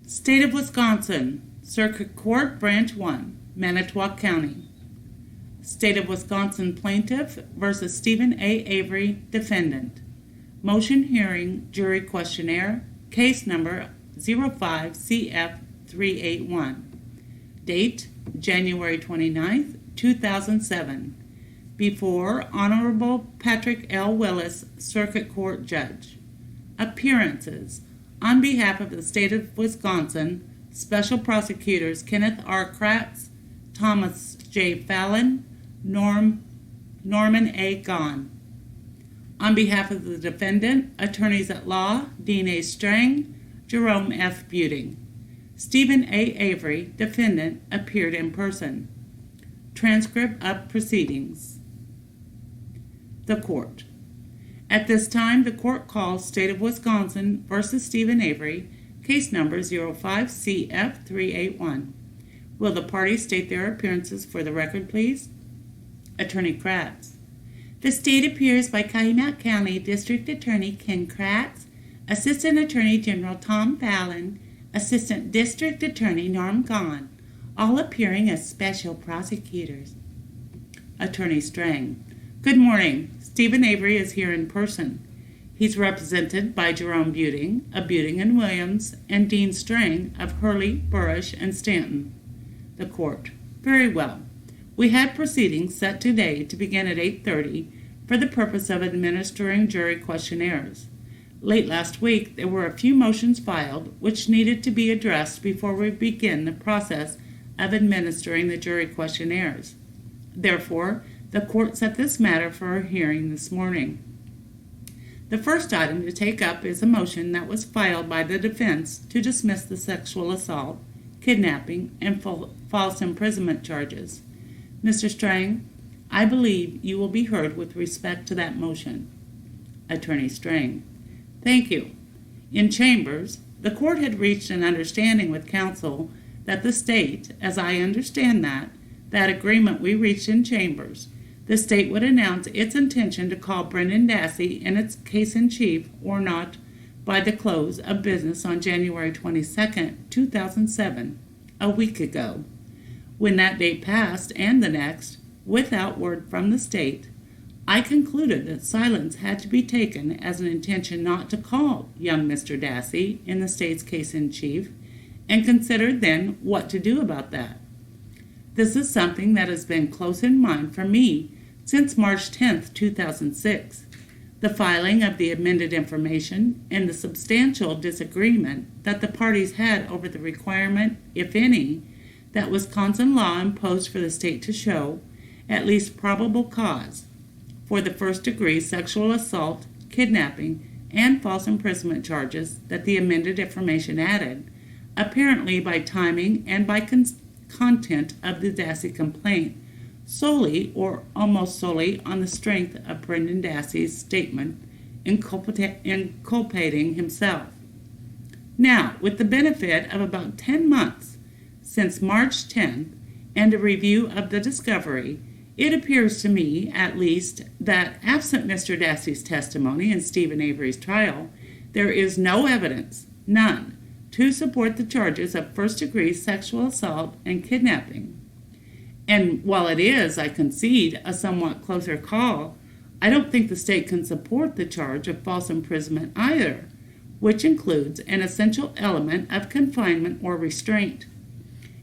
State of Wisconsin, Circuit Court, Branch 1, Manitowoc County. State of Wisconsin Plaintiff versus Stephen A. Avery, Defendant. Motion hearing, jury questionnaire, case number 05CF381. Date, January 29th, 2007. Before Honorable Patrick L. Willis, Circuit Court Judge. Appearances. On behalf of the State of Wisconsin, Special Prosecutors Kenneth R. Kratz, Thomas J. Fallon, Norman A. Gahn. On behalf of the defendant, Attorneys at Law, Dean A. Strang, Jerome F. Buting. Stephen A. Avery, defendant, appeared in person. Transcript of proceedings. The court. At this time, the court calls State of Wisconsin versus Stephen Avery, case number 05CF381. Will the parties state their appearances for the record, please? Attorney Kratz. The state appears by Calumet County District Attorney Ken Kratz, Assistant Attorney General Tom Fallon, Assistant District Attorney Norm Gahn, all appearing as special prosecutors. Attorney Strang. Good morning. Stephen Avery is here in person. He's represented by Jerome Buting of Buting and Williams and Dean Strang of Hurley, Burrish, and Stanton. The court. Very well. We had proceedings set today to begin at 8:30 for the purpose of administering jury questionnaires. Late last week, there were a few motions filed which needed to be addressed before we begin the process of administering the jury questionnaires. Therefore, the court set this matter for a hearing this morning. The first item to take up is a motion that was filed by the defense to dismiss the sexual assault, kidnapping, and false imprisonment charges. Mr. Strang, I believe you will be heard with respect to that motion. Attorney Strang. Thank you. In chambers, the court had reached an understanding with counsel that the state, as I understand that agreement we reached in chambers, the state would announce its intention to call Brendon Dassey in its case-in-chief or not by the close of business on January 22, 2007, a week ago. When that date passed and the next, without word from the state, I concluded that silence had to be taken as an intention not to call young Mr. Dassey in the state's case-in-chief and considered then what to do about that. This is something that has been close in mind for me since March 10, 2006, the filing of the amended information and the substantial disagreement that the parties had over the requirement, if any, that Wisconsin law imposed for the state to show at least probable cause for the first-degree sexual assault, kidnapping, and false imprisonment charges that the amended information added, apparently by timing and by content of the Dassey complaint, solely or almost solely on the strength of Brendon Dassey's statement inculpating himself. Now, with the benefit of about 10 months since March 10th and a review of the discovery, it appears to me, at least, that absent Mr. Dassey's testimony in Stephen Avery's trial, there is no evidence, none, to support the charges of first-degree sexual assault and kidnapping. And while it is, I concede, a somewhat closer call, I don't think the state can support the charge of false imprisonment either, which includes an essential element of confinement or restraint.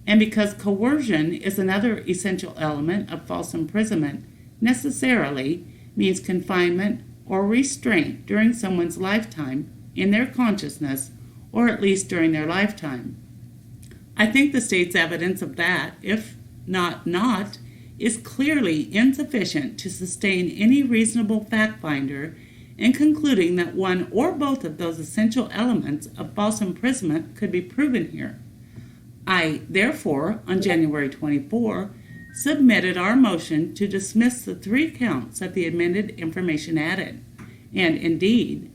And because coercion is another essential element of false imprisonment, necessarily means confinement or restraint during someone's lifetime in their consciousness, or at least during their lifetime. I think the state's evidence of that, if not, is clearly insufficient to sustain any reasonable fact finder in concluding that one or both of those essential elements of false imprisonment could be proven here. I, therefore, on January 24, submitted our motion to dismiss the 3 counts that the amended information added. And indeed,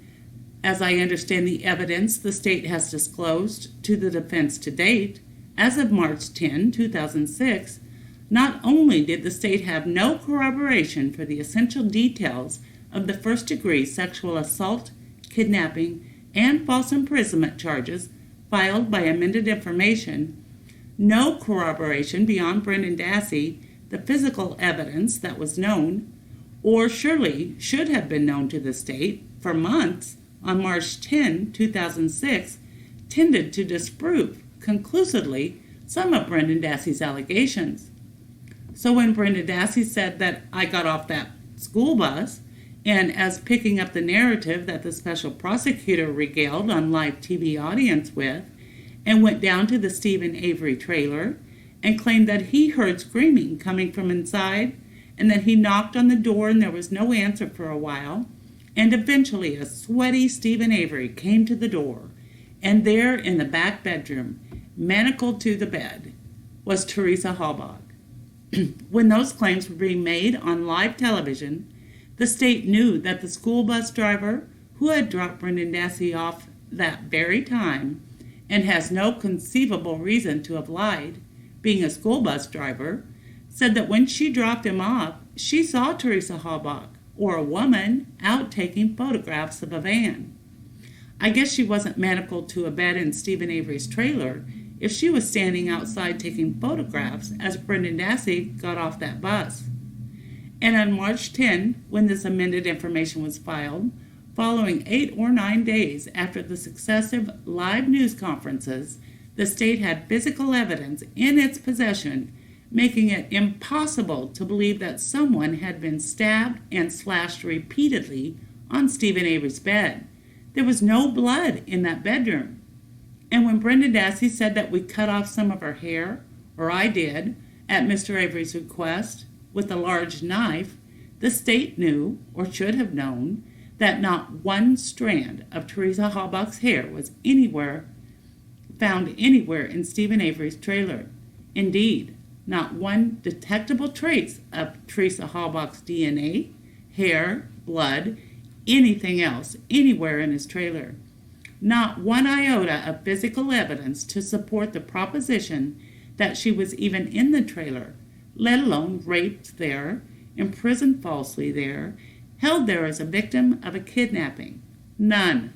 as I understand the evidence the state has disclosed to the defense to date, as of March 10, 2006, not only did the state have no corroboration for the essential details of the first-degree sexual assault, kidnapping, and false imprisonment charges filed by amended information, no corroboration beyond Brendon Dassey, the physical evidence that was known, or surely should have been known to the state for months on March 10, 2006, tended to disprove conclusively some of Brendon Dassey's allegations. So when Brendon Dassey said that I got off that school bus, and as picking up the narrative that the special prosecutor regaled on live TV audience with, and went down to the Stephen Avery trailer and claimed that he heard screaming coming from inside, and that he knocked on the door and there was no answer for a while, and eventually a sweaty Stephen Avery came to the door, and there in the back bedroom, manacled to the bed, was Teresa Halbach. When those claims were being made on live television, the state knew that the school bus driver who had dropped Brendon Dassey off that very time, and has no conceivable reason to have lied, being a school bus driver, said that when she dropped him off, she saw Teresa Halbach, or a woman, out taking photographs of a van. I guess she wasn't manacled to a bed in Stephen Avery's trailer if she was standing outside taking photographs as Brendon Dassey got off that bus. And on March 10, when this amended information was filed, following 8 or 9 days after the successive live news conferences, the state had physical evidence in its possession, making it impossible to believe that someone had been stabbed and slashed repeatedly on Stephen Avery's bed. There was no blood in that bedroom. And when Brendon Dassey said that we cut off some of her hair, or I did, at Mr. Avery's request, with a large knife, the state knew, or should have known, that not one strand of Teresa Halbach's hair was found anywhere in Stephen Avery's trailer. Indeed, not one detectable trace of Teresa Halbach's DNA, hair, blood, anything else anywhere in his trailer. Not one iota of physical evidence to support the proposition that she was even in the trailer, let alone raped there, imprisoned falsely there, held there as a victim of a kidnapping. None.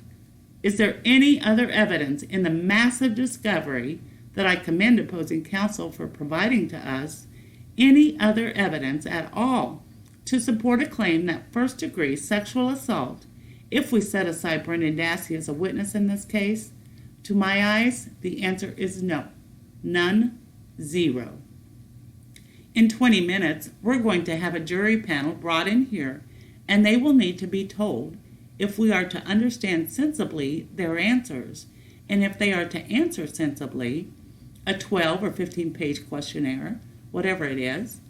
Is there any other evidence in the massive discovery that I commend opposing counsel for providing to us, any other evidence at all to support a claim that first-degree sexual assault, if we set aside Brendon Dassey as a witness in this case? To my eyes, the answer is no. None. Zero. In 20 minutes, we're going to have a jury panel brought in here, and they will need to be told, if we are to understand sensibly their answers, and if they are to answer sensibly, a 12 or 15-page questionnaire, whatever it is,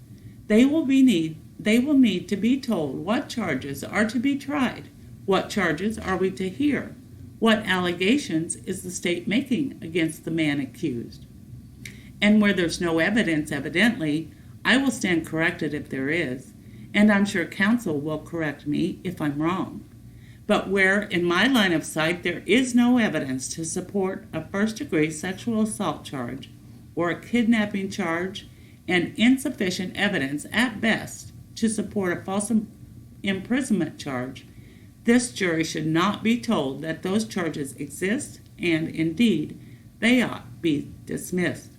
they will need to be told what charges are to be tried, what charges are we to hear, what allegations is the state making against the man accused. And where there's no evidence, evidently, I will stand corrected if there is, and I'm sure counsel will correct me if I'm wrong. But where in my line of sight there is no evidence to support a first-degree sexual assault charge or a kidnapping charge, and insufficient evidence at best to support a false imprisonment charge, this jury should not be told that those charges exist, and indeed they ought be dismissed.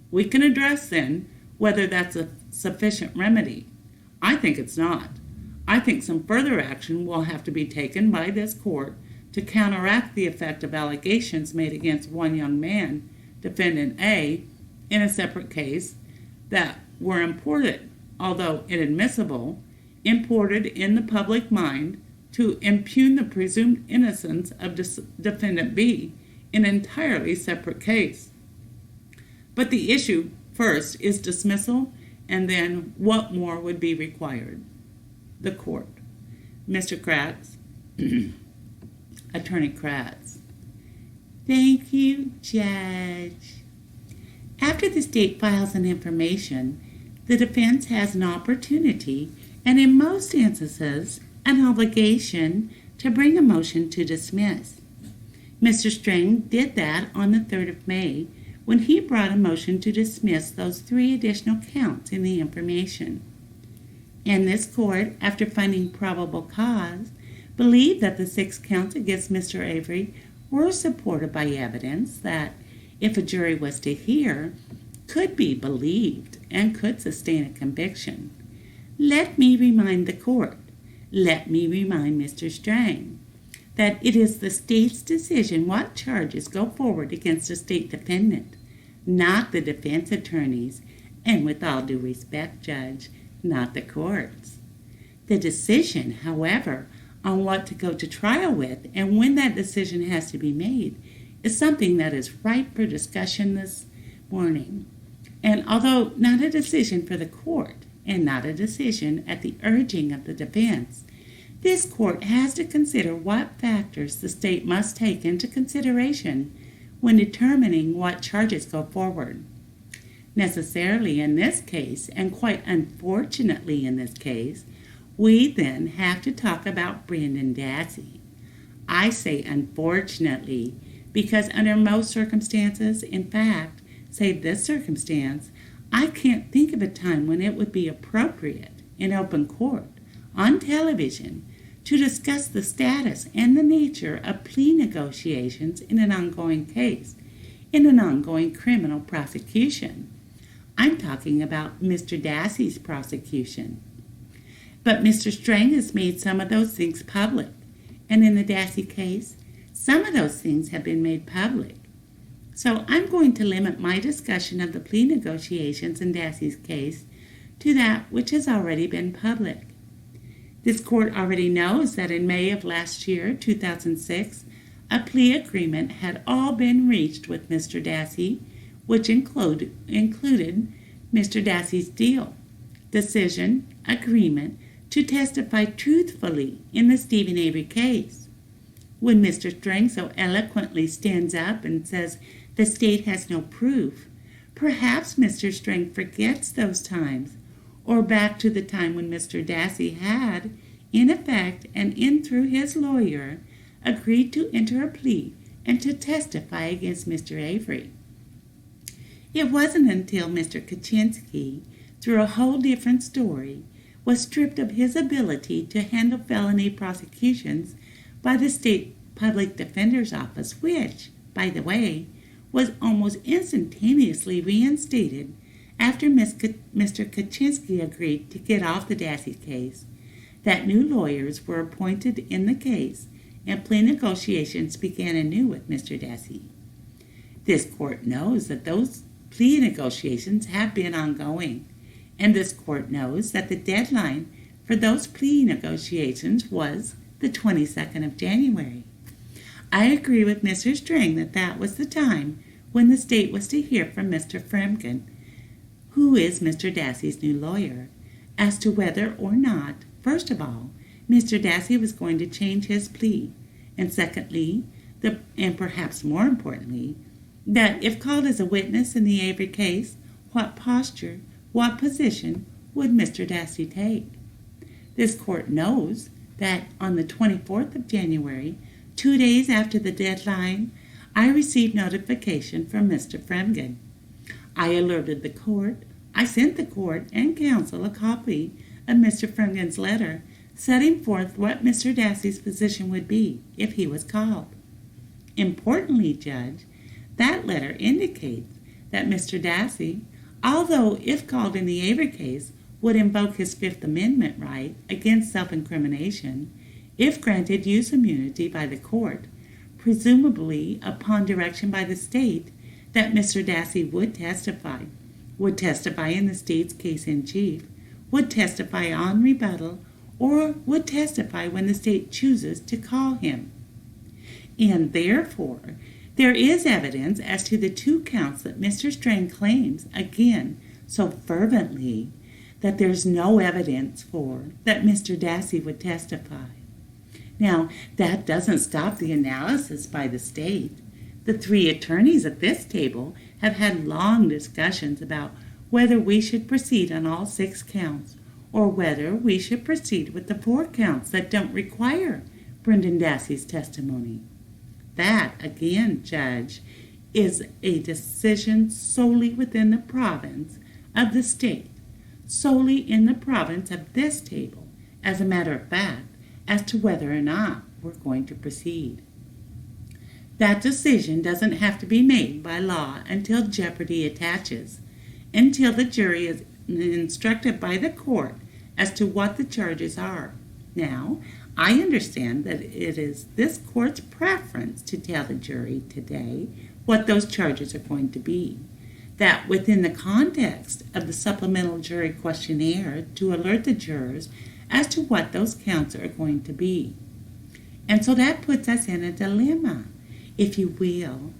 We can address then whether that's a sufficient remedy. I think it's not. I think some further action will have to be taken by this court to counteract the effect of allegations made against one young man, defendant A, in a separate case that were imported, although inadmissible, imported in the public mind to impugn the presumed innocence of defendant B in an entirely separate case. But the issue first is dismissal, and then what more would be required? The court. Mr. Kratz, Attorney Kratz. Thank you, Judge. After the state files an information, the defense has an opportunity, and in most instances, an obligation to bring a motion to dismiss. Mr. Strang did that on the 3rd of May when he brought a motion to dismiss those 3 additional counts in the information. And this court, after finding probable cause, believed that the 6 counts against Mr. Avery were supported by evidence that, if a jury was to hear, could be believed and could sustain a conviction. Let me remind the court, let me remind Mr. Strang, that it is the state's decision what charges go forward against a state defendant, not the defense attorneys, and with all due respect, Judge, not the courts. The decision, however, on what to go to trial with and when that decision has to be made is something that is ripe for discussion this morning. And although not a decision for the court and not a decision at the urging of the defense, this court has to consider what factors the state must take into consideration when determining what charges go forward. Necessarily in this case, and quite unfortunately in this case, we then have to talk about Brendon Dassey. I say unfortunately because under most circumstances, in fact, save this circumstance, I can't think of a time when it would be appropriate in open court, on television, to discuss the status and the nature of plea negotiations in an ongoing case, in an ongoing criminal prosecution. I'm talking about Mr. Dassey's prosecution. But Mr. Strang has made some of those things public, and in the Dassey case, some of those things have been made public. So I'm going to limit my discussion of the plea negotiations in Dassey's case to that which has already been public. This court already knows that in May of last year, 2006, a plea agreement had all been reached with Mr. Dassey, which included Mr. Dassey's deal, decision, agreement to testify truthfully in the Stephen Avery case. When Mr. Strang so eloquently stands up and says the state has no proof, perhaps Mr. Strang forgets those times, or back to the time when Mr. Dassey had, in effect and in through his lawyer, agreed to enter a plea and to testify against Mr. Avery. It wasn't until Mr. Kaczynski, through a whole different story, was stripped of his ability to handle felony prosecutions by the State Public Defender's Office, which, by the way, was almost instantaneously reinstated after Mr. Kaczynski agreed to get off the Dassey case, that new lawyers were appointed in the case and plea negotiations began anew with Mr. Dassey. This court knows that those plea negotiations have been ongoing, and this court knows that the deadline for those plea negotiations was the 22nd of January. I agree with Mr. Strang that that was the time when the state was to hear from Mr. Fremgen, who is Mr. Dassey's new lawyer, as to whether or not, first of all, Mr. Dassey was going to change his plea, and secondly, and perhaps more importantly, that if called as a witness in the Avery case, what posture, what position would Mr. Dassey take? This court knows that on the 24th of January, 2 days after the deadline, I received notification from Mr. Fremgen. I alerted the court. I sent the court and counsel a copy of Mr. Fremgen's letter setting forth what Mr. Dassey's position would be if he was called. Importantly, Judge, that letter indicates that Mr. Dassey, although if called in the Avery case, would invoke his Fifth Amendment right against self-incrimination if granted use immunity by the court, presumably upon direction by the state that Mr. Dassey would testify in the state's case in chief, would testify on rebuttal, or would testify when the state chooses to call him. And therefore, there is evidence as to the 2 counts that Mr. Strang claims, again, so fervently, that there's no evidence for that Mr. Dassey would testify. Now, that doesn't stop the analysis by the state. The 3 attorneys at this table have had long discussions about whether we should proceed on all 6 counts, or whether we should proceed with the 4 counts that don't require Brendon Dassey's testimony. That, again, Judge, is a decision solely within the province of the state, solely in the province of this table, as a matter of fact, as to whether or not we're going to proceed. That decision doesn't have to be made by law until jeopardy attaches, until the jury is instructed by the court as to what the charges are. Now, I understand that it is this court's preference to tell the jury today what those charges are going to be. That within the context of the supplemental jury questionnaire to alert the jurors as to what those counts are going to be. And so that puts us in a dilemma, if you will,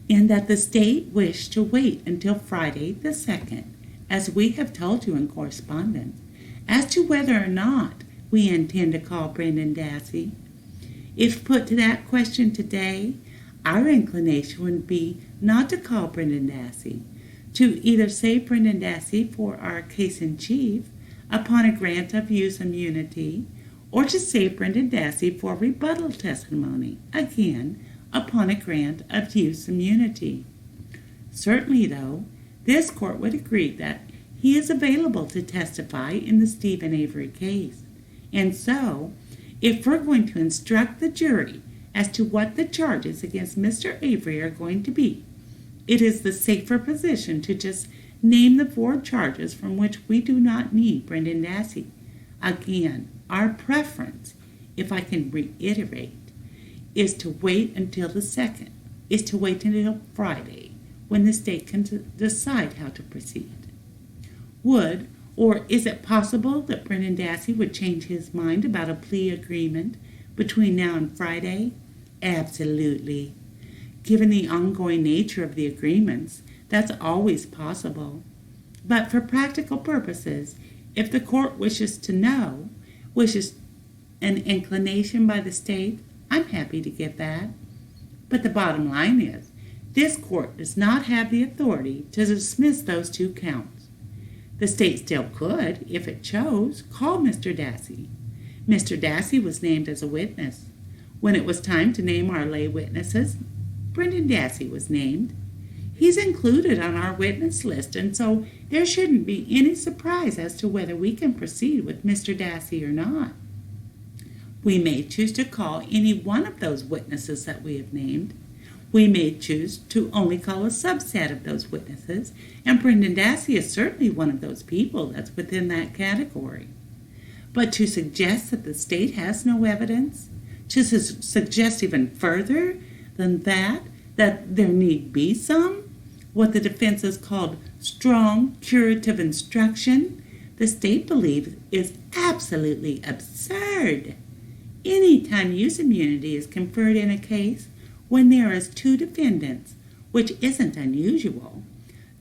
in that the state wished to wait until Friday the 2nd, as we have told you in correspondence, as to whether or not we intend to call Brendon Dassey. If put to that question today, our inclination would be not to call Brendon Dassey, to either save Brendon Dassey for our case in chief upon a grant of use immunity, or to save Brendon Dassey for rebuttal testimony, again, upon a grant of use immunity. Certainly, though, this court would agree that he is available to testify in the Stephen Avery case. And so, if we're going to instruct the jury as to what the charges against Mr. Avery are going to be, it is the safer position to just name the 4 charges from which we do not need Brendon Dassey. Again, our preference, if I can reiterate, is to wait until the 2nd, is to wait until Friday, when the state can decide how to proceed. Would, or is it possible that Brendon Dassey would change his mind about a plea agreement between now and Friday? Absolutely. Given the ongoing nature of the agreements, that's always possible. But for practical purposes, if the court wishes an inclination by the state, I'm happy to give that. But the bottom line is, this court does not have the authority to dismiss those 2 counts. The state still could, if it chose, call Mr. Dassey. Mr. Dassey was named as a witness. When it was time to name our lay witnesses, Brendon Dassey was named. He's included on our witness list, and so there shouldn't be any surprise as to whether we can proceed with Mr. Dassey or not. We may choose to call any one of those witnesses that we have named. We may choose to only call a subset of those witnesses, and Brendon Dassey is certainly one of those people that's within that category. But to suggest that the state has no evidence, to suggest even further than that there need be some, what the defense has called strong curative instruction, the state believes is absolutely absurd. Anytime use immunity is conferred in a case when there is 2 defendants, which isn't unusual,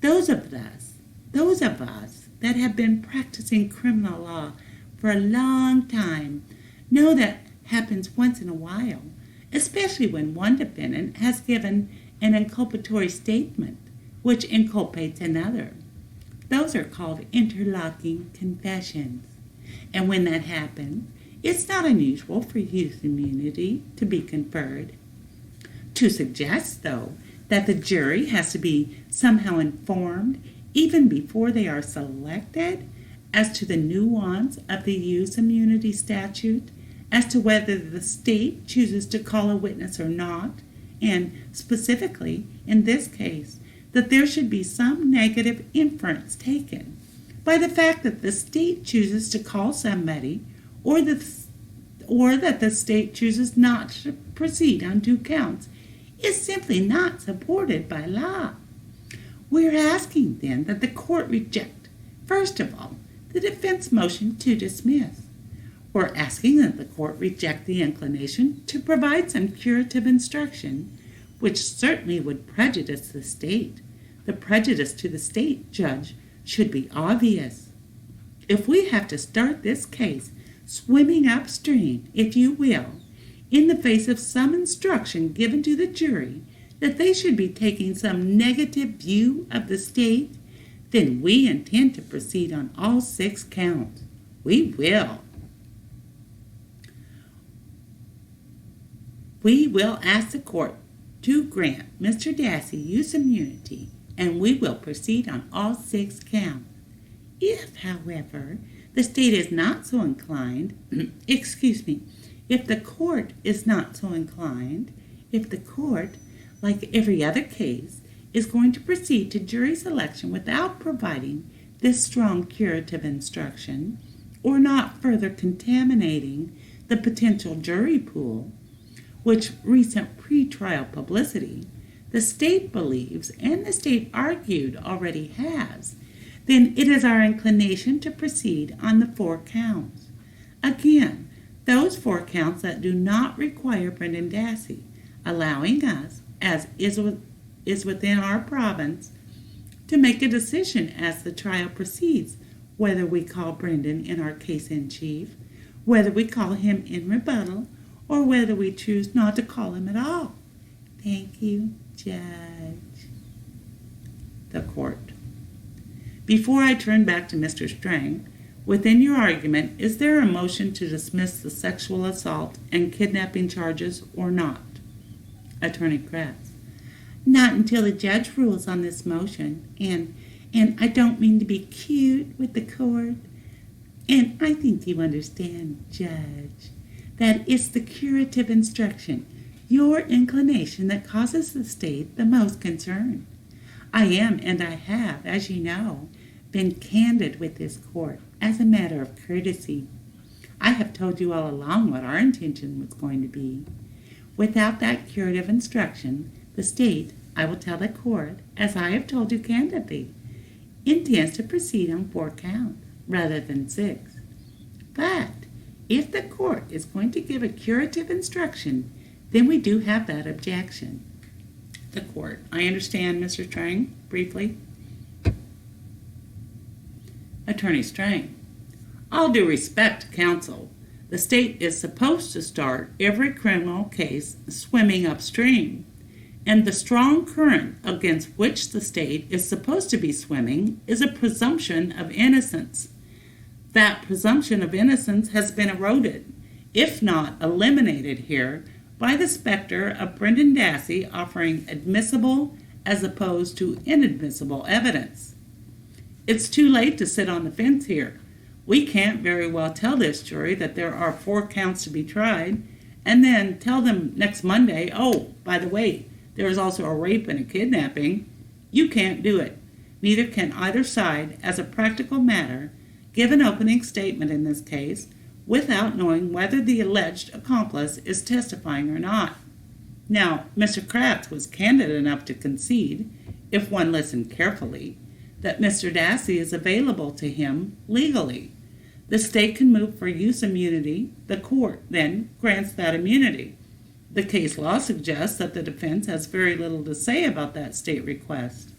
those of us that have been practicing criminal law for a long time know that happens once in a while, especially when one defendant has given an inculpatory statement which inculpates another. Those are called interlocking confessions. And when that happens, it's not unusual for use immunity to be conferred. To suggest, though, that the jury has to be somehow informed even before they are selected as to the nuance of the use immunity statute, as to whether the state chooses to call a witness or not, and specifically, in this case, that there should be some negative inference taken by the fact that the state chooses to call somebody or that the state chooses not to proceed on 2 counts is simply not supported by law. We're asking, then, that the court reject, first of all, the defense motion to dismiss. We're asking that the court reject the inclination to provide some curative instruction, which certainly would prejudice the state. The prejudice to the state judge should be obvious. If we have to start this case swimming upstream, if you will, in the face of some instruction given to the jury that they should be taking some negative view of the state, then we intend to proceed on all 6 counts. We will. We will ask the court to grant Mr. Dassey use immunity, and we will proceed on all 6 counts. If, however, the state is not so inclined, if the court is not so inclined, If the court, like every other case, is going to proceed to jury selection without providing this strong curative instruction, or not further contaminating the potential jury pool, which recent pretrial publicity the state believes and the state argued already has, then it is our inclination to proceed on the 4 counts. Again, those 4 counts that do not require Brendon Dassey, allowing us, as is within our province, to make a decision as the trial proceeds, whether we call Brendon in our case in chief, whether we call him in rebuttal, or whether we choose not to call him at all. Thank you, Judge. The court. Before I turn back to Mr. Strang, within your argument, is there a motion to dismiss the sexual assault and kidnapping charges or not? Attorney Kratz. Not until the judge rules on this motion, and I don't mean to be cute with the court, and I think you understand, Judge, that it's the curative instruction, your inclination, that causes the state the most concern. I am, and I have, as you know, been candid with this court as a matter of courtesy. I have told you all along what our intention was going to be. Without that curative instruction, the state, I will tell the court, as I have told you candidly, intends to proceed on 4 counts rather than 6. But if the court is going to give a curative instruction, then we do have that objection. The court. I understand, Mr. Strang, briefly. Attorney Strang. All due respect to counsel, the state is supposed to start every criminal case swimming upstream, and the strong current against which the state is supposed to be swimming is a presumption of innocence. That presumption of innocence has been eroded, if not eliminated here, by the specter of Brendon Dassey offering admissible as opposed to inadmissible evidence. It's too late to sit on the fence here. We can't very well tell this jury that there are 4 counts to be tried, and then tell them next Monday, oh, by the way, there is also a rape and a kidnapping. You can't do it. Neither can either side, as a practical matter, give an opening statement in this case without knowing whether the alleged accomplice is testifying or not. Now, Mr. Kratz was candid enough to concede, if one listened carefully, that Mr. Dassey is available to him legally. The state can move for use immunity. The court then grants that immunity. The case law suggests that the defense has very little to say about that state request.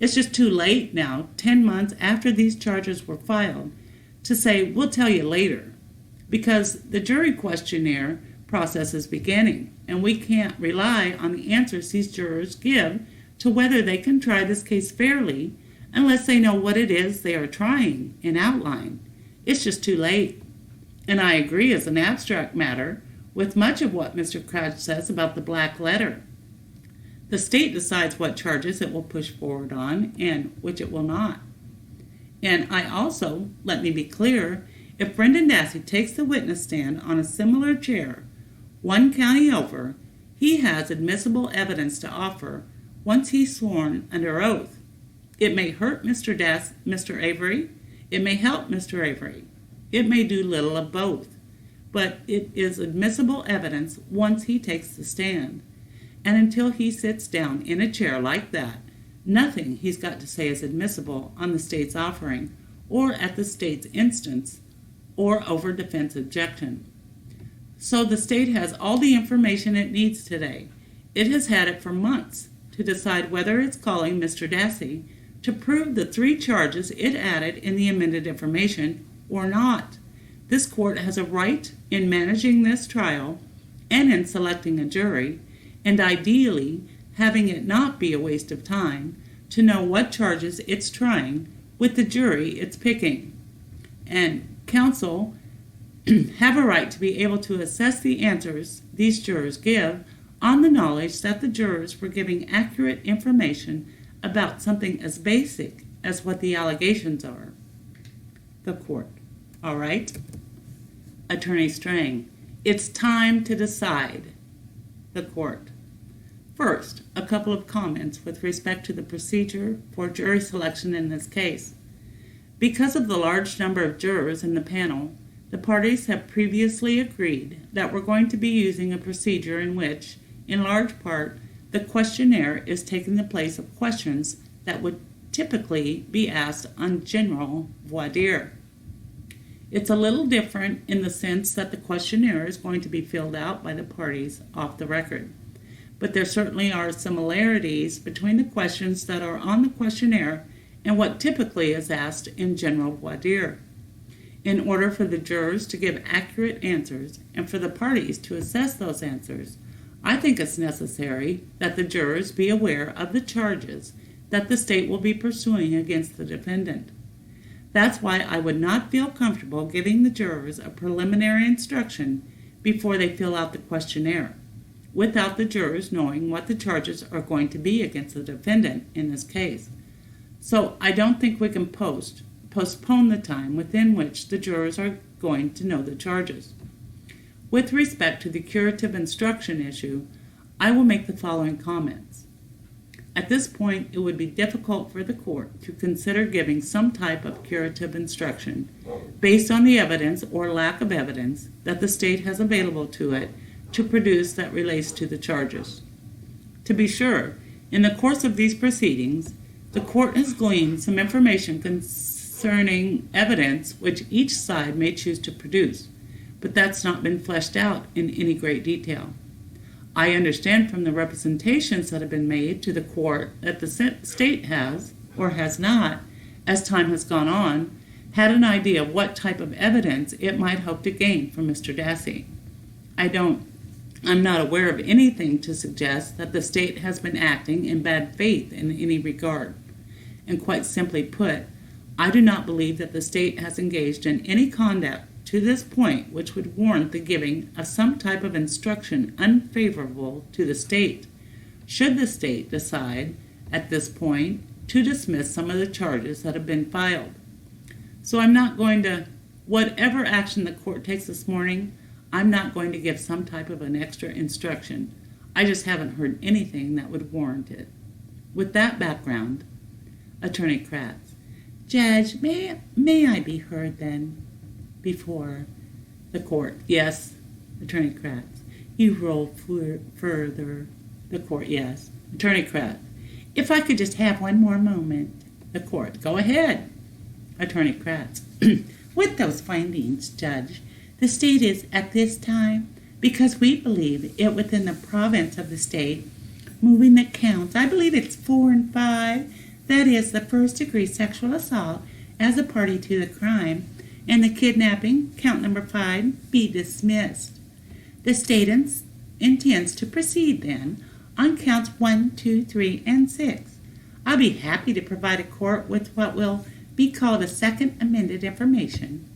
It's just too late now, 10 months after these charges were filed, to say, we'll tell you later, because the jury questionnaire process is beginning, and we can't rely on the answers these jurors give to whether they can try this case fairly unless they know what it is they are trying in outline. It's just too late. And I agree as an abstract matter with much of what Mr. Kratz says about the black letter. The state decides what charges it will push forward on and which it will not. And I also, let me be clear, if Brendon Dassey takes the witness stand on a similar chair, 1 county over, he has admissible evidence to offer once he's sworn under oath. It may hurt Mr. Avery. It may help Mr. Avery. It may do little of both. But it is admissible evidence once he takes the stand. And until he sits down in a chair like that, nothing he's got to say is admissible on the state's offering, or at the state's instance, or over defense objection. So the state has all the information it needs today. It has had it for months to decide whether it's calling Mr. Dassey to prove the 3 charges it added in the amended information or not. This court has a right in managing this trial and in selecting a jury, and ideally having it not be a waste of time, to know what charges it's trying with the jury it's picking. And counsel have a right to be able to assess the answers these jurors give on the knowledge that the jurors were giving accurate information about something as basic as what the allegations are. The court. All right? Attorney Strang, it's time to decide. The Court. First, a couple of comments with respect to the procedure for jury selection in this case. Because of the large number of jurors in the panel, the parties have previously agreed that we're going to be using a procedure in which, in large part, the questionnaire is taking the place of questions that would typically be asked on general voir dire. It's a little different in the sense that the questionnaire is going to be filled out by the parties off the record. But there certainly are similarities between the questions that are on the questionnaire and what typically is asked in general voir dire. In order for the jurors to give accurate answers and for the parties to assess those answers, I think it's necessary that the jurors be aware of the charges that the state will be pursuing against the defendant. That's why I would not feel comfortable giving the jurors a preliminary instruction before they fill out the questionnaire, without the jurors knowing what the charges are going to be against the defendant in this case. So I don't think we can postpone the time within which the jurors are going to know the charges. With respect to the curative instruction issue, I will make the following comments. At this point, it would be difficult for the court to consider giving some type of curative instruction based on the evidence or lack of evidence that the state has available to it to produce that relates to the charges. To be sure, in the course of these proceedings, the court has gleaned some information concerning evidence which each side may choose to produce, but that's not been fleshed out in any great detail. I understand from the representations that have been made to the court that the state has, or has not, as time has gone on, had an idea of what type of evidence it might hope to gain from Mr. Dassey. I'm not aware of anything to suggest that the state has been acting in bad faith in any regard. And quite simply put, I do not believe that the state has engaged in any conduct to this point which would warrant the giving of some type of instruction unfavorable to the state, should the state decide at this point to dismiss some of the charges that have been filed. So I'm not going to, whatever action the court takes this morning, I'm not going to give some type of an extra instruction. I just haven't heard anything that would warrant it. With that background, Attorney Kratz. Judge, may I be heard then before the court? Yes, Attorney Kratz. You roll further. The court, yes. Attorney Kratz. If I could just have one more moment. The court. Go ahead. Attorney Kratz. With those findings, Judge, the state is at this time, because we believe it within the province of the state, moving the counts, I believe it's 4 and 5, that is the first-degree sexual assault as a party to the crime, and the kidnapping, count number 5, be dismissed. The state intends to proceed then on counts 1, 2, 3, and 6. I'll be happy to provide a court with what will be called a second amended information,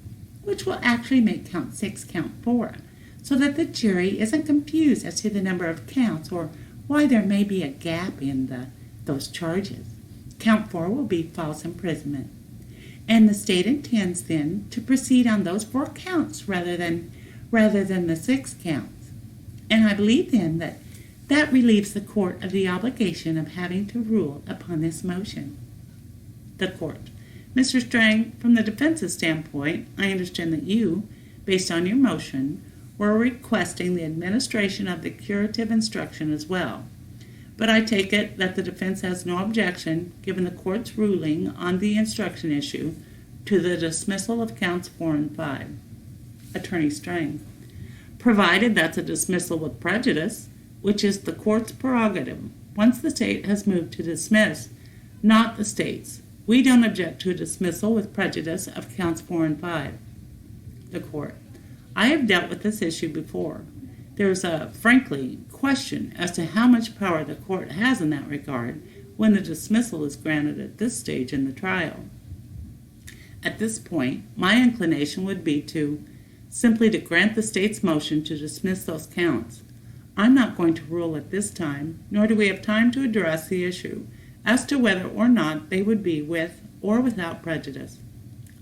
which will actually make count 6 count 4, so that the jury isn't confused as to the number of counts or why there may be a gap in those charges. Count 4 will be false imprisonment, and the state intends then to proceed on those 4 counts rather than the 6 counts. And I believe then that relieves the court of the obligation of having to rule upon this motion. The court. Mr. Strang, from the defense's standpoint, I understand that you, based on your motion, were requesting the administration of the curative instruction as well. But I take it that the defense has no objection, given the court's ruling on the instruction issue, to the dismissal of counts 4 and 5. Attorney Strang. Provided that's a dismissal with prejudice, which is the court's prerogative, once the state has moved to dismiss, not the state's. We don't object to a dismissal with prejudice of counts 4 and 5. The court. I have dealt with this issue before. There is a, frankly, question as to how much power the court has in that regard when a dismissal is granted at this stage in the trial. At this point, my inclination would be simply to grant the state's motion to dismiss those counts. I'm not going to rule at this time, nor do we have time to address the issue as to whether or not they would be with or without prejudice.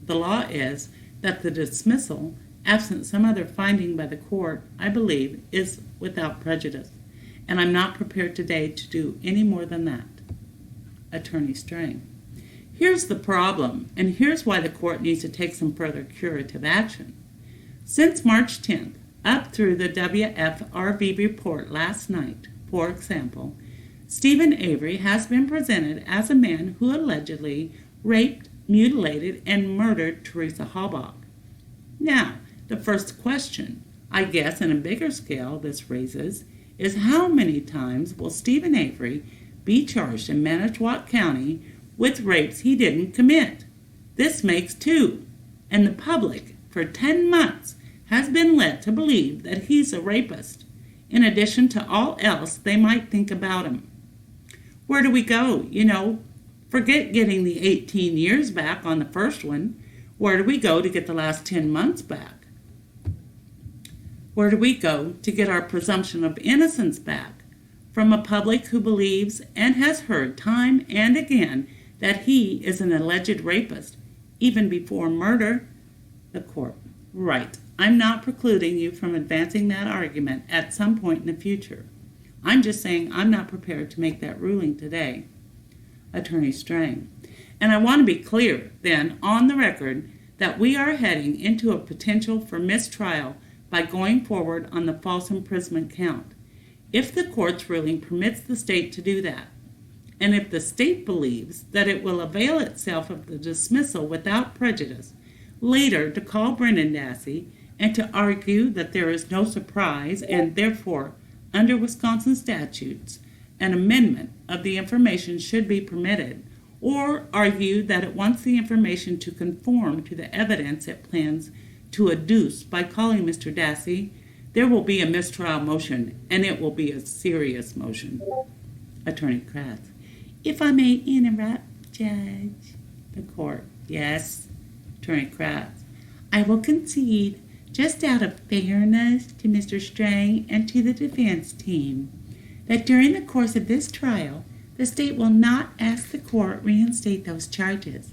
The law is that the dismissal, absent some other finding by the court, I believe, is without prejudice. and I'm not prepared today to do any more than that. Attorney Strang. Here's the problem, and here's why the court needs to take some further curative action. Since March 10th, up through the WFRV report last night, for example, Stephen Avery has been presented as a man who allegedly raped, mutilated, and murdered Teresa Halbach. Now, the first question, I guess in a bigger scale this raises, is how many times will Stephen Avery be charged in Manitowoc County with rapes he didn't commit? This makes 2, and the public, for 10 months, has been led to believe that he's a rapist, in addition to all else they might think about him. Where do we go? Forget getting the 18 years back on the first one. Where do we go to get the last 10 months back? Where do we go to get our presumption of innocence back from a public who believes and has heard time and again that he is an alleged rapist, even before murder? The court. Right. I'm not precluding you from advancing that argument at some point in the future. I'm just saying I'm not prepared to make that ruling today. Attorney Strang. And I want to be clear, then, on the record, that we are heading into a potential for mistrial by going forward on the false imprisonment count, if the court's ruling permits the state to do that, and if the state believes that it will avail itself of the dismissal without prejudice, later to call Brendon Dassey and to argue that there is no surprise and therefore, under Wisconsin statutes, an amendment of the information should be permitted, or argue that it wants the information to conform to the evidence it plans to adduce by calling Mr. Dassey, there will be a mistrial motion, and it will be a serious motion. Attorney Kratz. If I may interrupt, Judge. The court. Yes. Attorney Kratz. I will concede, just out of fairness to Mr. Strang and to the defense team, that during the course of this trial, the state will not ask the court reinstate those charges,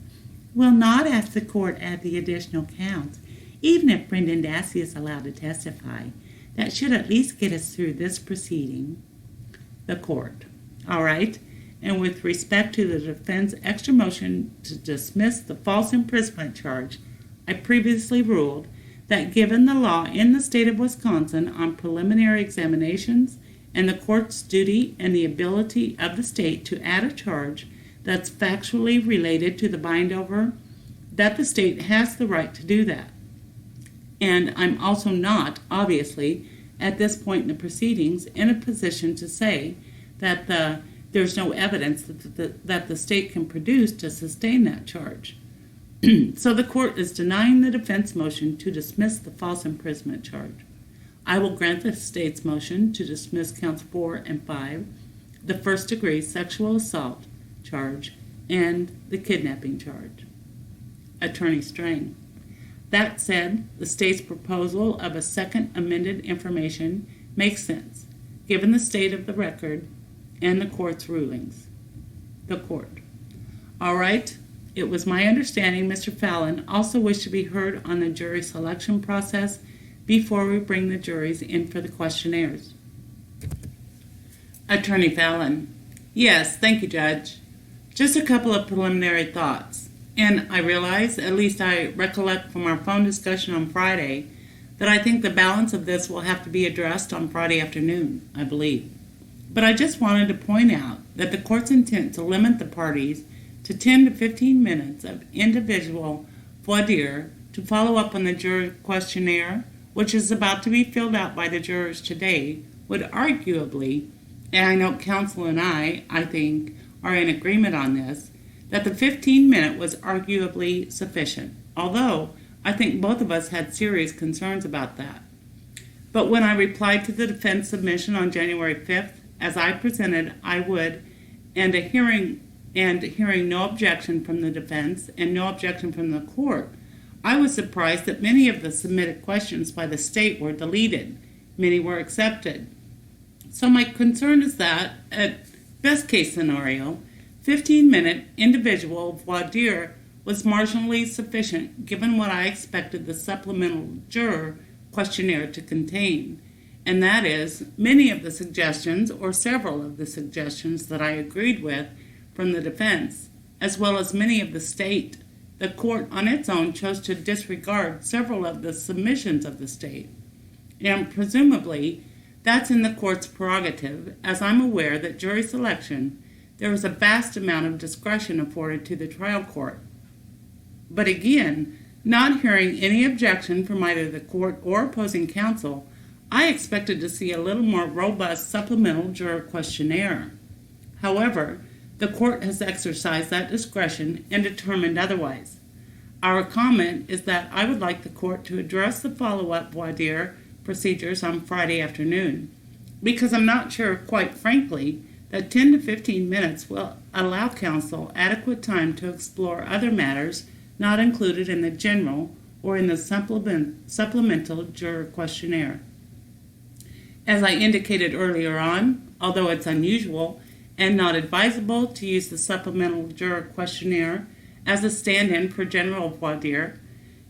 will not ask the court add the additional counts, even if Brendon Dassey is allowed to testify. That should at least get us through this proceeding. The court. All right. And with respect to the defense extra motion to dismiss the false imprisonment charge, I previously ruled that given the law in the state of Wisconsin on preliminary examinations and the court's duty and the ability of the state to add a charge that's factually related to the bindover, that the state has the right to do that. And I'm also not, obviously, at this point in the proceedings, in a position to say that there's no evidence that the state can produce to sustain that charge. So the court is denying the defense motion to dismiss the false imprisonment charge. I will grant the state's motion to dismiss counts 4 and 5, the first-degree sexual assault charge, and the kidnapping charge. Attorney Strang. That said, the state's proposal of a second amended information makes sense, given the state of the record and the court's rulings. The court. All right. It was my understanding Mr. Fallon also wished to be heard on the jury selection process before we bring the juries in for the questionnaires. Attorney Fallon. Yes, thank you, Judge. Just a couple of preliminary thoughts. And I realize, at least I recollect from our phone discussion on Friday, that I think the balance of this will have to be addressed on Friday afternoon, I believe. But I just wanted to point out that the court's intent to limit the parties to 10 to 15 minutes of individual voir dire to follow up on the juror questionnaire, which is about to be filled out by the jurors today, would arguably, and I know counsel and I think, are in agreement on this, that the 15-minute was arguably sufficient, although I think both of us had serious concerns about that. But when I replied to the defense submission on January 5th, as I presented, I would, and hearing no objection from the defense and no objection from the court, I was surprised that many of the submitted questions by the state were deleted. Many were accepted. So my concern is that, at best case scenario, 15-minute individual voir dire was marginally sufficient given what I expected the supplemental juror questionnaire to contain, and that is many of the suggestions or several of the suggestions that I agreed with from the defense, as well as many of the state. The court on its own chose to disregard several of the submissions of the state, and presumably that's in the court's prerogative, as I'm aware that jury selection, there is a vast amount of discretion afforded to the trial court. But again, not hearing any objection from either the court or opposing counsel, I expected to see a little more robust supplemental juror questionnaire. However, the court has exercised that discretion and determined otherwise. Our comment is that I would like the court to address the follow-up voir dire procedures on Friday afternoon, because I'm not sure, quite frankly, that 10 to 15 minutes will allow counsel adequate time to explore other matters not included in the general or in the supplemental juror questionnaire. As I indicated earlier on, although it's unusual and not advisable to use the supplemental juror questionnaire as a stand-in for general voir dire,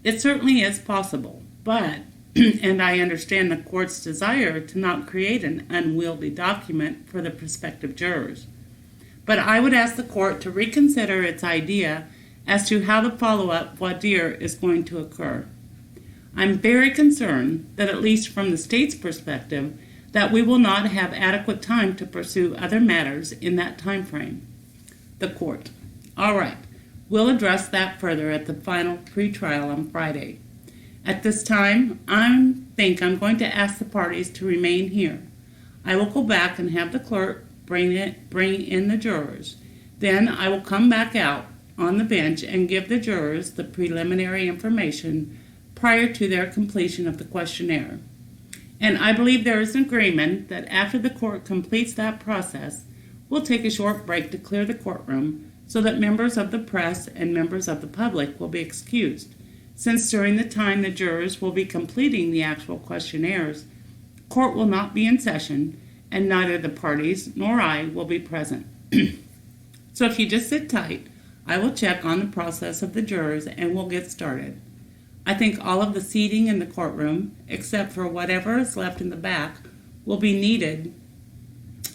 it certainly is possible, but, and I understand the court's desire to not create an unwieldy document for the prospective jurors, but I would ask the court to reconsider its idea as to how the follow-up voir dire is going to occur. I'm very concerned that, at least from the state's perspective, that we will not have adequate time to pursue other matters in that time frame. The court. All right, we'll address that further at the final pretrial on Friday. At this time, I think I'm going to ask the parties to remain here. I will go back and have the clerk bring in the jurors. Then I will come back out on the bench and give the jurors the preliminary information prior to their completion of the questionnaire. And I believe there is an agreement that after the court completes that process, we'll take a short break to clear the courtroom so that members of the press and members of the public will be excused, since during the time the jurors will be completing the actual questionnaires, court will not be in session and neither the parties nor I will be present. So if you just sit tight, I will check on the process of the jurors and we'll get started. I think all of the seating in the courtroom, except for whatever is left in the back, will be needed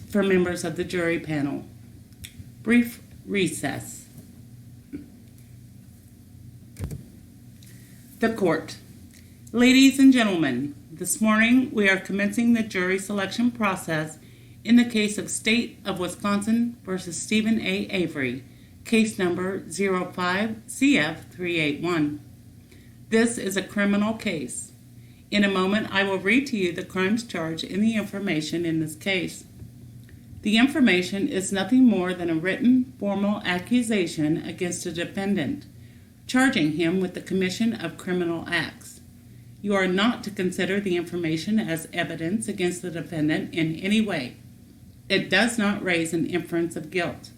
for members of the jury panel. Brief recess. The court. Ladies and gentlemen, this morning we are commencing the jury selection process in the case of State of Wisconsin versus Stephen A. Avery, case number 05-CF381. This is a criminal case. In a moment, I will read to you the crimes charged in the information in this case. The information is nothing more than a written, formal accusation against a defendant, charging him with the commission of criminal acts. You are not to consider the information as evidence against the defendant in any way. It does not raise an inference of guilt.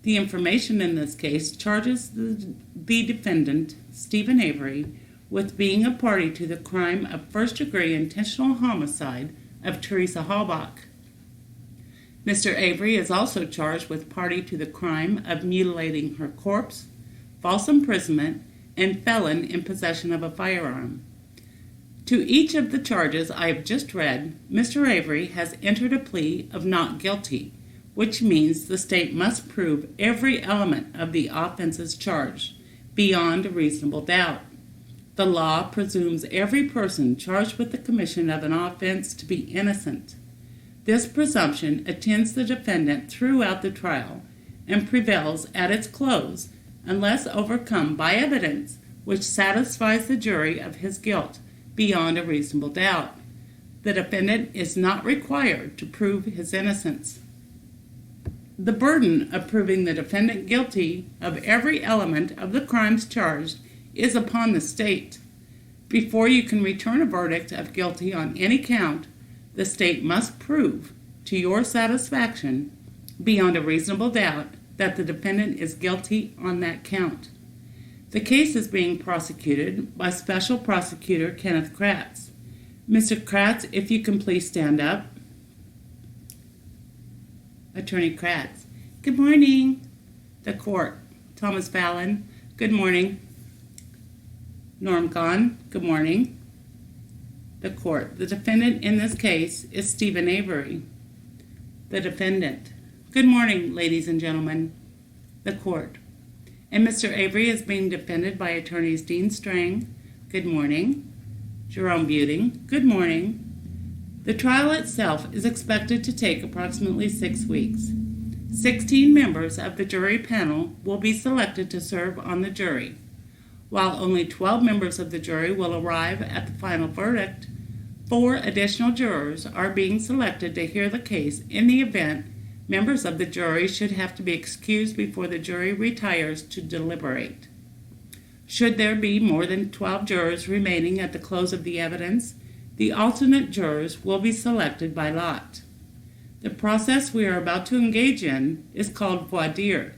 The information in this case charges the defendant, Stephen Avery, with being a party to the crime of first-degree intentional homicide of Teresa Halbach. Mr. Avery is also charged with party to the crime of mutilating her corpse, false imprisonment, and felon in possession of a firearm. To each of the charges I have just read, Mr. Avery has entered a plea of not guilty, which means the state must prove every element of the offenses charged, beyond a reasonable doubt. The law presumes every person charged with the commission of an offense to be innocent. This presumption attends the defendant throughout the trial and prevails at its close unless overcome by evidence which satisfies the jury of his guilt beyond a reasonable doubt. The defendant is not required to prove his innocence. The burden of proving the defendant guilty of every element of the crimes charged is upon the state. Before you can return a verdict of guilty on any count, the state must prove, to your satisfaction, beyond a reasonable doubt, that the defendant is guilty on that count. The case is being prosecuted by Special Prosecutor Kenneth Kratz. Mr. Kratz, if you can please stand up. Attorney Kratz. Good morning. The court. Thomas Fallon. Good morning. Norm Kahn. Good morning. The court. The defendant in this case is Stephen Avery. The defendant. Good morning, ladies and gentlemen. The court. And Mr. Avery is being defended by attorneys Dean Strang. Good morning. Jerome Buting. Good morning. The trial itself is expected to take approximately 6 weeks. 16 members of the jury panel will be selected to serve on the jury. While only 12 members of the jury will arrive at the final verdict, 4 additional jurors are being selected to hear the case in the event members of the jury should have to be excused before the jury retires to deliberate. Should there be more than 12 jurors remaining at the close of the evidence, the alternate jurors will be selected by lot. The process we are about to engage in is called voir dire.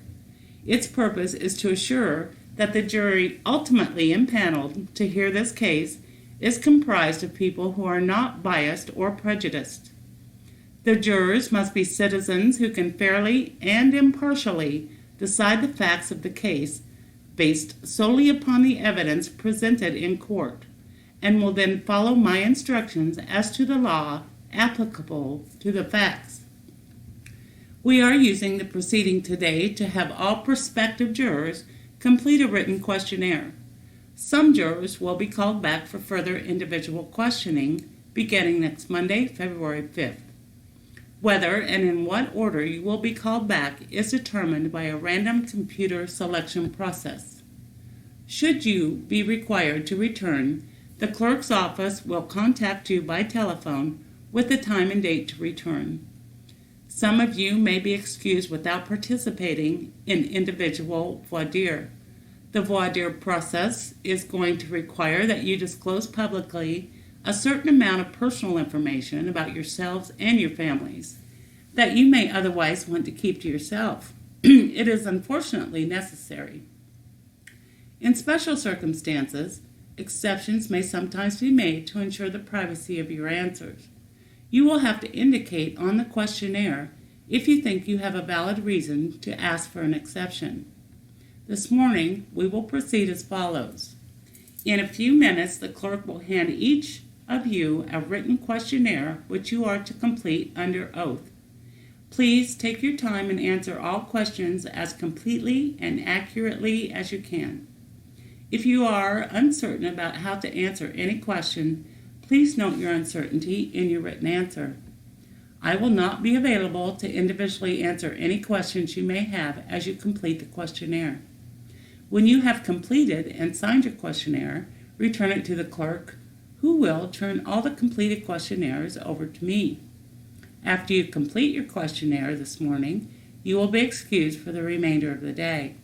Its purpose is to assure that the jury ultimately impaneled to hear this case is comprised of people who are not biased or prejudiced. The jurors must be citizens who can fairly and impartially decide the facts of the case based solely upon the evidence presented in court, and will then follow my instructions as to the law applicable to the facts. We are using the proceeding today to have all prospective jurors complete a written questionnaire. Some jurors will be called back for further individual questioning beginning next Monday, February 5th. Whether and in what order you will be called back is determined by a random computer selection process. Should you be required to return, the clerk's office will contact you by telephone with the time and date to return. Some of you may be excused without participating in individual voir dire. The voir dire process is going to require that you disclose publicly a certain amount of personal information about yourselves and your families that you may otherwise want to keep to yourself. It is unfortunately necessary. In special circumstances, exceptions may sometimes be made to ensure the privacy of your answers. You will have to indicate on the questionnaire if you think you have a valid reason to ask for an exception. This morning, we will proceed as follows. In a few minutes, the clerk will hand each of you a written questionnaire which you are to complete under oath. Please take your time and answer all questions as completely and accurately as you can. If you are uncertain about how to answer any question, please note your uncertainty in your written answer. I will not be available to individually answer any questions you may have as you complete the questionnaire. When you have completed and signed your questionnaire, return it to the clerk, who will turn all the completed questionnaires over to me. After you complete your questionnaire this morning, you will be excused for the remainder of the day.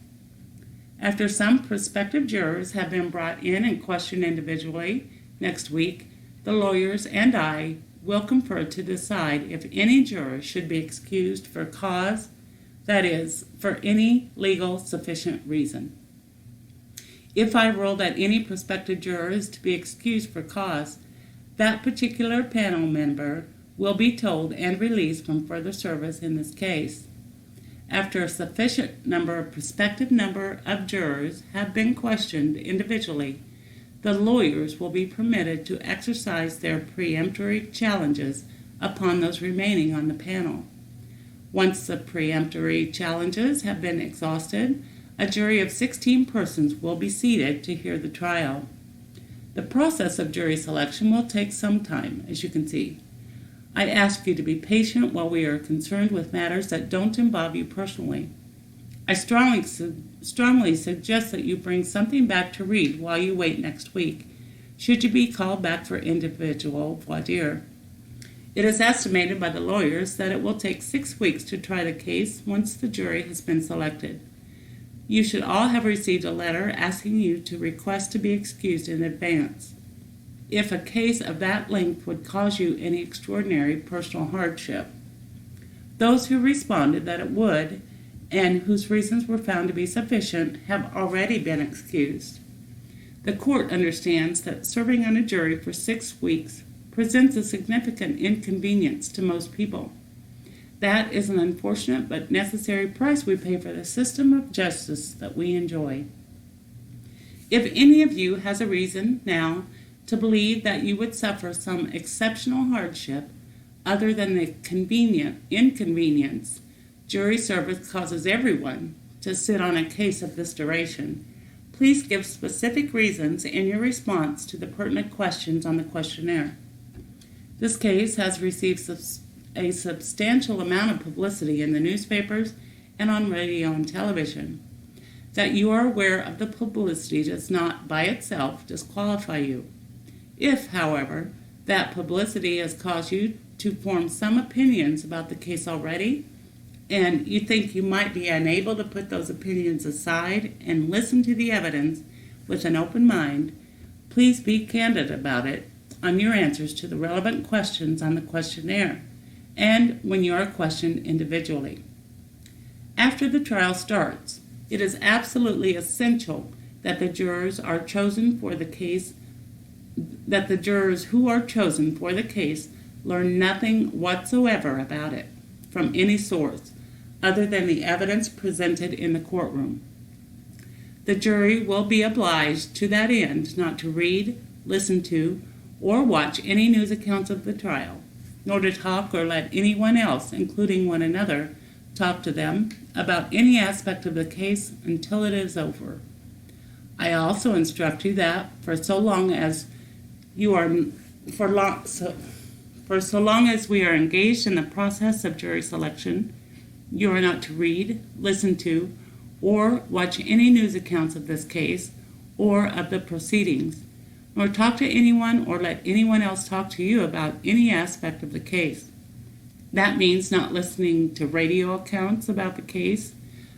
After some prospective jurors have been brought in and questioned individually, next week, the lawyers and I will confer to decide if any juror should be excused for cause, that is, for any legal sufficient reason. If I rule that any prospective juror is to be excused for cause, that particular panel member will be told and released from further service in this case. After a sufficient prospective number of jurors have been questioned individually, the lawyers will be permitted to exercise their preemptory challenges upon those remaining on the panel. Once the preemptory challenges have been exhausted, a jury of 16 persons will be seated to hear the trial. The process of jury selection will take some time, as you can see. I ask you to be patient while we are concerned with matters that don't involve you personally. I strongly suggest that you bring something back to read while you wait next week, should you be called back for individual voir dire. It is estimated by the lawyers that it will take 6 weeks to try the case once the jury has been selected. You should all have received a letter asking you to request to be excused in advance. If a case of that length would cause you any extraordinary personal hardship, those who responded that it would, and whose reasons were found to be sufficient, have already been excused. The court understands that serving on a jury for 6 weeks presents a significant inconvenience to most people. That is an unfortunate but necessary price we pay for the system of justice that we enjoy. If any of you has a reason now to believe that you would suffer some exceptional hardship other than the inconvenience jury service causes everyone to sit on a case of this duration, please give specific reasons in your response to the pertinent questions on the questionnaire. This case has received a substantial amount of publicity in the newspapers and on radio and television. That you are aware of the publicity does not by itself disqualify you. If, however, that publicity has caused you to form some opinions about the case already, and you think you might be unable to put those opinions aside and listen to the evidence with an open mind, please be candid about it on your answers to the relevant questions on the questionnaire and when you are questioned individually. After the trial starts, it is absolutely essential that the jurors who are chosen for the case learn nothing whatsoever about it from any source other than the evidence presented in the courtroom. The jury will be obliged to that end not to read, listen to, or watch any news accounts of the trial, nor to talk or let anyone else, including one another, talk to them about any aspect of the case until it is over. I also instruct you that for so long as we are engaged in the process of jury selection, you are not to read, listen to, or watch any news accounts of this case or of the proceedings, nor talk to anyone or let anyone else talk to you about any aspect of the case. That means not listening to radio accounts about the case,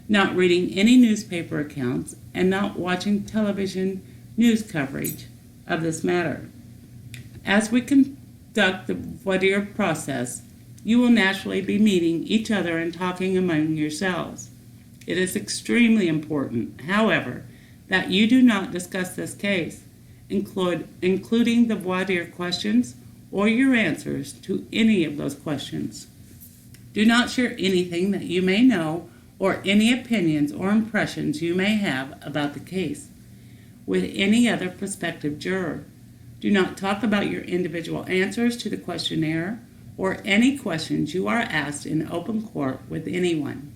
not reading any newspaper accounts, and not watching television news coverage of this matter. As we conduct the voir dire process, you will naturally be meeting each other and talking among yourselves. It is extremely important, however, that you do not discuss this case, including the voir dire questions or your answers to any of those questions. Do not share anything that you may know or any opinions or impressions you may have about the case with any other prospective juror. Do not talk about your individual answers to the questionnaire or any questions you are asked in open court with anyone.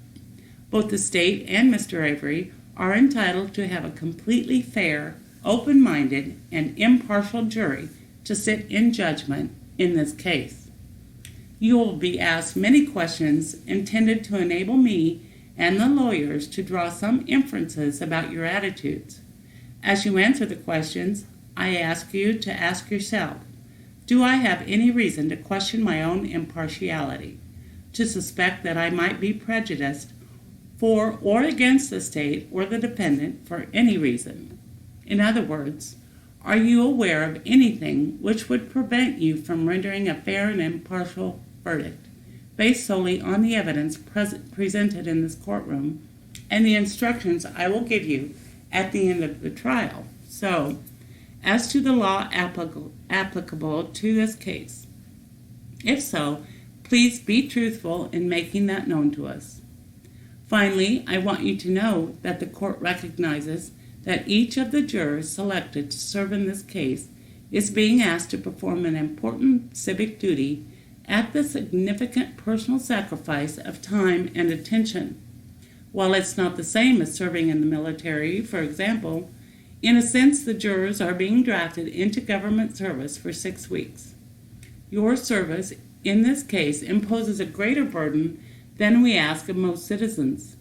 Both the state and Mr. Avery are entitled to have a completely fair, open-minded, and impartial jury to sit in judgment in this case. You will be asked many questions intended to enable me and the lawyers to draw some inferences about your attitudes. As you answer the questions, I ask you to ask yourself, do I have any reason to question my own impartiality, to suspect that I might be prejudiced for or against the state or the defendant for any reason? In other words, are you aware of anything which would prevent you from rendering a fair and impartial verdict based solely on the evidence presented in this courtroom and the instructions I will give you at the end of the trial? So, as to the law applicable to this case, if so, please be truthful in making that known to us. Finally, I want you to know that the court recognizes that each of the jurors selected to serve in this case is being asked to perform an important civic duty at the significant personal sacrifice of time and attention. While it's not the same as serving in the military, for example, in a sense the jurors are being drafted into government service for 6 weeks. Your service in this case imposes a greater burden than we ask of most citizens.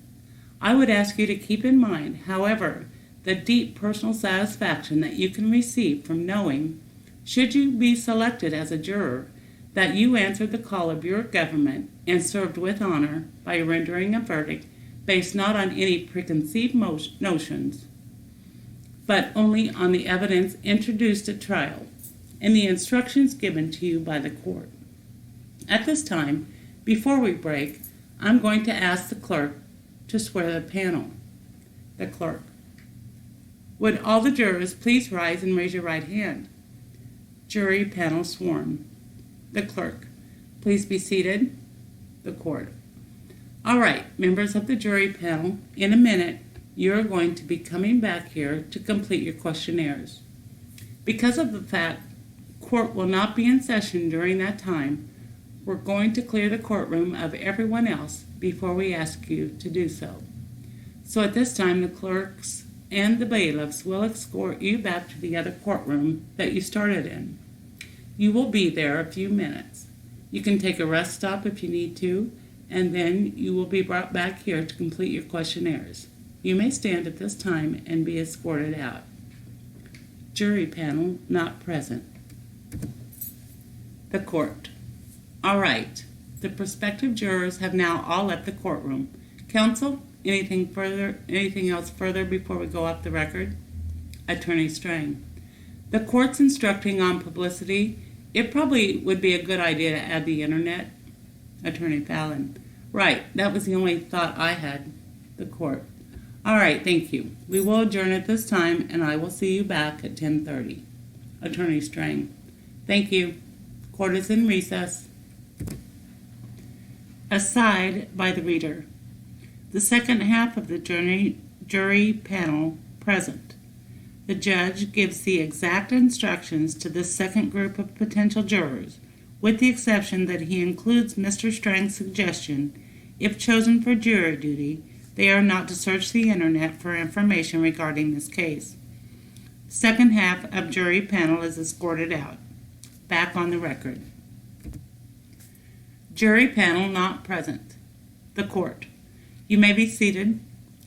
I would ask you to keep in mind, however, the deep personal satisfaction that you can receive from knowing, should you be selected as a juror, that you answered the call of your government and served with honor by rendering a verdict based not on any preconceived notions, but only on the evidence introduced at trial and the instructions given to you by the court. At this time, before we break, I'm going to ask the clerk to swear the panel. The clerk. Would all the jurors please rise and raise your right hand? Jury panel sworn. The clerk. Please be seated. The court. All right, members of the jury panel, in a minute, you're going to be coming back here to complete your questionnaires. Because of the fact court will not be in session during that time, we're going to clear the courtroom of everyone else before we ask you to do so. So at this time, the clerks and the bailiffs will escort you back to the other courtroom that you started in. You will be there a few minutes. You can take a rest stop if you need to, and then you will be brought back here to complete your questionnaires. You may stand at this time and be escorted out. Jury panel not present. The court. All right. The prospective jurors have now all left the courtroom. Counsel, anything else further before we go off the record? Attorney Strang. The court's instructing on publicity. It probably would be a good idea to add the internet. Attorney Fallon. Right, that was the only thought I had. The court. All right, thank you. We will adjourn at this time, and I will see you back at 10:30. Attorney Strang. Thank you. Court is in recess. Aside by the reader. The second half of the jury panel present. The judge gives the exact instructions to the second group of potential jurors, with the exception that he includes Mr. Strang's suggestion, if chosen for jury duty, they are not to search the internet for information regarding this case. Second half of jury panel is escorted out. Back on the record. Jury panel not present. The court. You may be seated.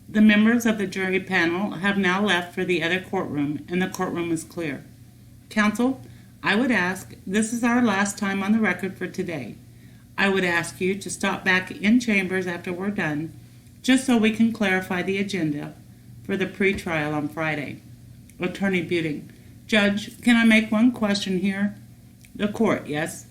The members of the jury panel have now left for the other courtroom, and the courtroom is clear. Counsel, I would ask, this is our last time on the record for today. I would ask you to stop back in chambers after we're done, just so we can clarify the agenda for the pretrial on Friday. Attorney Buting. Judge, can I make one question here? The court, yes.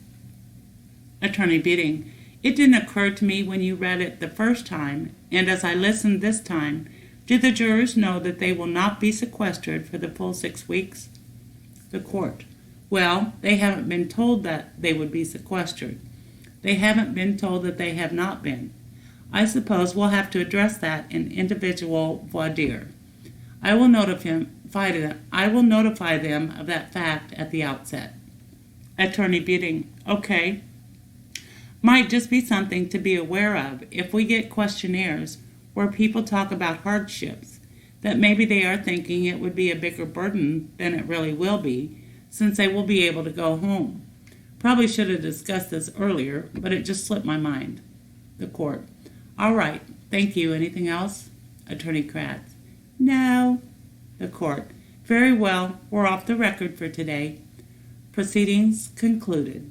Attorney Buting. It didn't occur to me when you read it the first time, and as I listened this time, do the jurors know that they will not be sequestered for the full 6 weeks? The court. Well, they haven't been told that they would be sequestered. They haven't been told that they have not been. I suppose we'll have to address that in individual voir dire. I will notify them of that fact at the outset. Attorney Buting. Okay. Might just be something to be aware of if we get questionnaires where people talk about hardships, that maybe they are thinking it would be a bigger burden than it really will be, since they will be able to go home. Probably should have discussed this earlier, but it just slipped my mind. The court. All right, thank you. Anything else? Attorney Kratz. No. The court. Very well, we're off the record for today. Proceedings concluded.